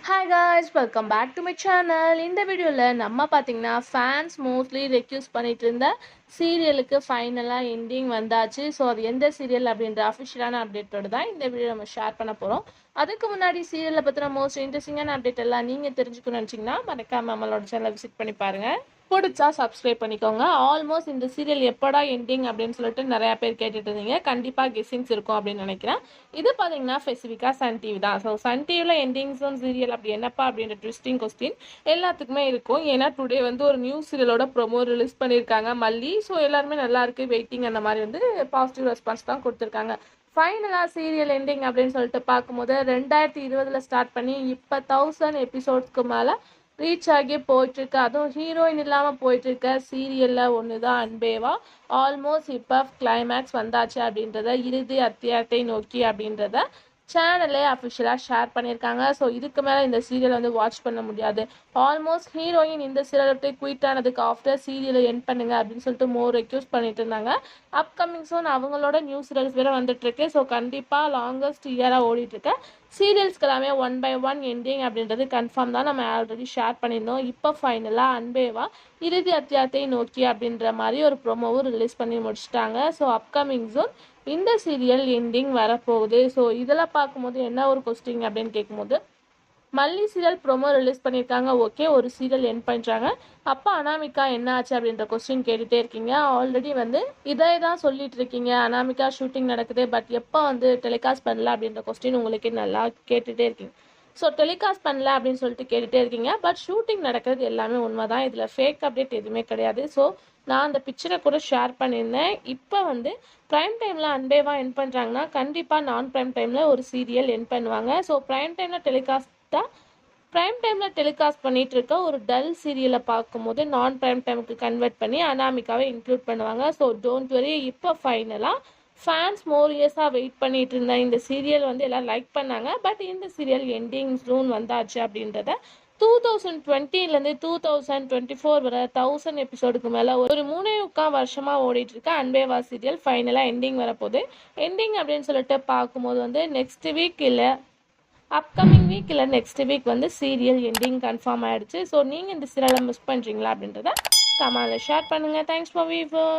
Hi guys, welcome back to my channel. இந்த வீடியோவில் நம்ம பார்த்தீங்கன்னா ஃபேன்ஸ் மோஸ்ட்லி ரெக்யூஸ் பண்ணிட்டு இருந்த சீரியலுக்கு ஃபைனலாக எண்டிங் வந்தாச்சு. ஸோ அது எந்த சீரியல் அப்படின்ற அஃபிஷியலான அப்டேட்டோடு தான் இந்த வீடியோ நம்ம ஷேர் பண்ண போகிறோம். அதுக்கு முன்னாடி சீரியலை பற்றின மோஸ்ட் இன்ட்ரெஸ்டிங்கான அப்டேட் எல்லாம் நீங்கள் தெரிஞ்சுக்கணும்னு நினச்சிங்கன்னா மறக்காம நம்மளோட சேனலை விசிட் பண்ணி பாருங்கள். பிடிச்சா சப்ஸ்கிரைப் பண்ணிக்கோங்க. ஆல்மோஸ்ட் இந்த சீரியல் எப்படா எண்டிங் அப்படின்னு சொல்லிட்டு நிறையா பேர் கேட்டுட்டு இருந்தீங்க. கண்டிப்பாக கெஸ்ஸிங்ஸ் இருக்கும் அப்படின்னு நினைக்கிறேன். இது பார்த்தீங்கன்னா ஸ்பெசிஃபிக்காக சன் டிவி தான். ஸோ சன் டிவியில் எண்டிங்ஸ் சீரியல் அப்படி என்னப்பா அப்படின்ற ட்விஸ்டிங் கொஸ்டின் எல்லாத்துக்குமே இருக்கும். ஏன்னா டுடே ஒரு நியூ சீரியலோட ப்ரோமோ ரிலீஸ் பண்ணியிருக்காங்க மல்லி. ஸோ எல்லாருமே நல்லா இருக்கு, வெயிட்டிங் அந்த மாதிரி பாசிட்டிவ் ரெஸ்பான்ஸ் தான் கொடுத்துருக்காங்க. ஃபைனலாக சீரியல் எண்டிங் அப்படின்னு சொல்லிட்டு பார்க்கும்போது 2020 ஸ்டார்ட் பண்ணி இப்போ 1000 எபிசோட்ஸ்க்கு மேலே ரீச் ஆகி போயிட்டுருக்கு. அதுவும் ஹீரோயின் இல்லாமல் போயிட்டுருக்க சீரியலில் ஒன்று தான் அன்பேவா. ஆல்மோஸ்ட் இப்போ கிளைமேக்ஸ் வந்தாச்சு அப்படின்றத, இறுதி அத்தியாயத்தை நோக்கி அப்படின்றத சேனலே அஃபிஷியலாக ஷேர் பண்ணியிருக்காங்க. ஸோ இதுக்கு மேலே இந்த சீரியல் வாட்ச் பண்ண முடியாது. ஆல்மோஸ்ட் ஹீரோயின் இந்த சீரியலை குயிட் ஆனதுக்கு ஆஃப்டர் சீரியலை எண்ட் பண்ணுங்க அப்படின்னு சொல்லிட்டு மோர் ரெக்யூஸ் பண்ணிட்டு இருந்தாங்க. அப்கமிங் சோன் அவங்களோட நியூ சீரியல்ஸ் வேறு வந்துட்டுருக்கு. ஸோ கண்டிப்பாக லாங்கஸ்ட் இயராக ஓடிட்டுருக்க சீரியல்ஸ்க்கு எல்லாமே 1 by 1 எண்டிங் அப்படின்றது கன்ஃபார்ம் தான். நம்ம ஆல்ரெடி ஷேர் பண்ணியிருந்தோம். இப்போ ஃபைனலாக அன்பேவா இறுதி அத்தியாயத்தை நோக்கி அப்படின்ற மாதிரி ஒரு ப்ரோமோவும் ரிலீஸ் பண்ணி முடிச்சிட்டாங்க. ஸோ அப்கமிங் ஜோன் இந்த சீரியல் எண்டிங் வரப்போகுது. ஸோ இதெல்லாம் பார்க்கும்போது என்ன ஒரு கொஸ்டின் அப்படின்னு கேட்கும்போது, மல்லி சீரியல் ப்ரோமோ ரிலீஸ் பண்ணியிருக்காங்க, ஓகே, ஒரு சீரியல் எண்ட் பண்ணுறாங்க. அப்போ அனாமிகா என்ன ஆச்சு அப்படின்ற கொஸ்டின் கேட்டுகிட்டே இருக்கீங்க. ஆல்ரெடி இதை தான் சொல்லிட்டு இருக்கீங்க, அனாமிகா ஷூட்டிங் நடக்குது, பட் எப்போ டெலிகாஸ்ட் பண்ணல அப்படின்ற கொஸ்டின் உங்களுக்கு நல்லா கேட்டுகிட்டே இருக்கீங்க. ஸோ டெலிகாஸ்ட் பண்ணல அப்படின்னு சொல்லிட்டு கேட்டுகிட்டே இருக்கீங்க, பட் ஷூட்டிங் நடக்கிறது எல்லாமே உண்மை தான். இதில் ஃபேக் அப்டேட் எதுவுமே கிடையாது. ஸோ நான் அந்த பிக்சரை கூட ஷேர் பண்ணியிருந்தேன். இப்போ ப்ரைம் டைமில் அன்பேவா என் பண்ணுறாங்கன்னா கண்டிப்பாக நான் ப்ரைம் டைமில் ஒரு சீரியல் என் பண்ணுவாங்க. ஸோ ப்ரைம் டைமில் டெலிகாஸ்ட் பண்ணிட்டு இருக்க ஒரு டல் சீரியலை பார்க்கும்போது நான் ப்ரைம் டைமுக்கு கன்வெர்ட் பண்ணி அனாமிகாவை இன்க்ளூட் பண்ணுவாங்க. So don't worry. இப்போ ஃபைனலாக ஃபேன்ஸ் மோர் இயர்ஸாக வெயிட் பண்ணிட்டு இருந்த இந்த சீரியல் எல்லாம் லைக் பண்ணாங்க. பட் இந்த சீரியல் எண்டிங் ஜூன் வந்தாச்சு அப்படின்றத 2020 2024 வரை 1000 எபிசோடுக்கு மேலே ஒரு 3.25 வருஷமாக ஓடிட்டு இருக்க அன்பேவா சீரியல் ஃபைனலாக எண்டிங் வரப்போகுது. எண்டிங் அப்படின்னு சொல்லிட்டு பார்க்கும்போது நெக்ஸ்ட் வீக் இல்லை அப்கமிங் வீக் இல்லை next week serial ending confirm ஆகிடுச்சு. ஸோ நீங்கள் இந்த சீரியலை மிஸ் பண்ணுறீங்களா அப்படின்றத கமெண்ட்ல ஷேர் பண்ணுங்கள். Thanks for viewer.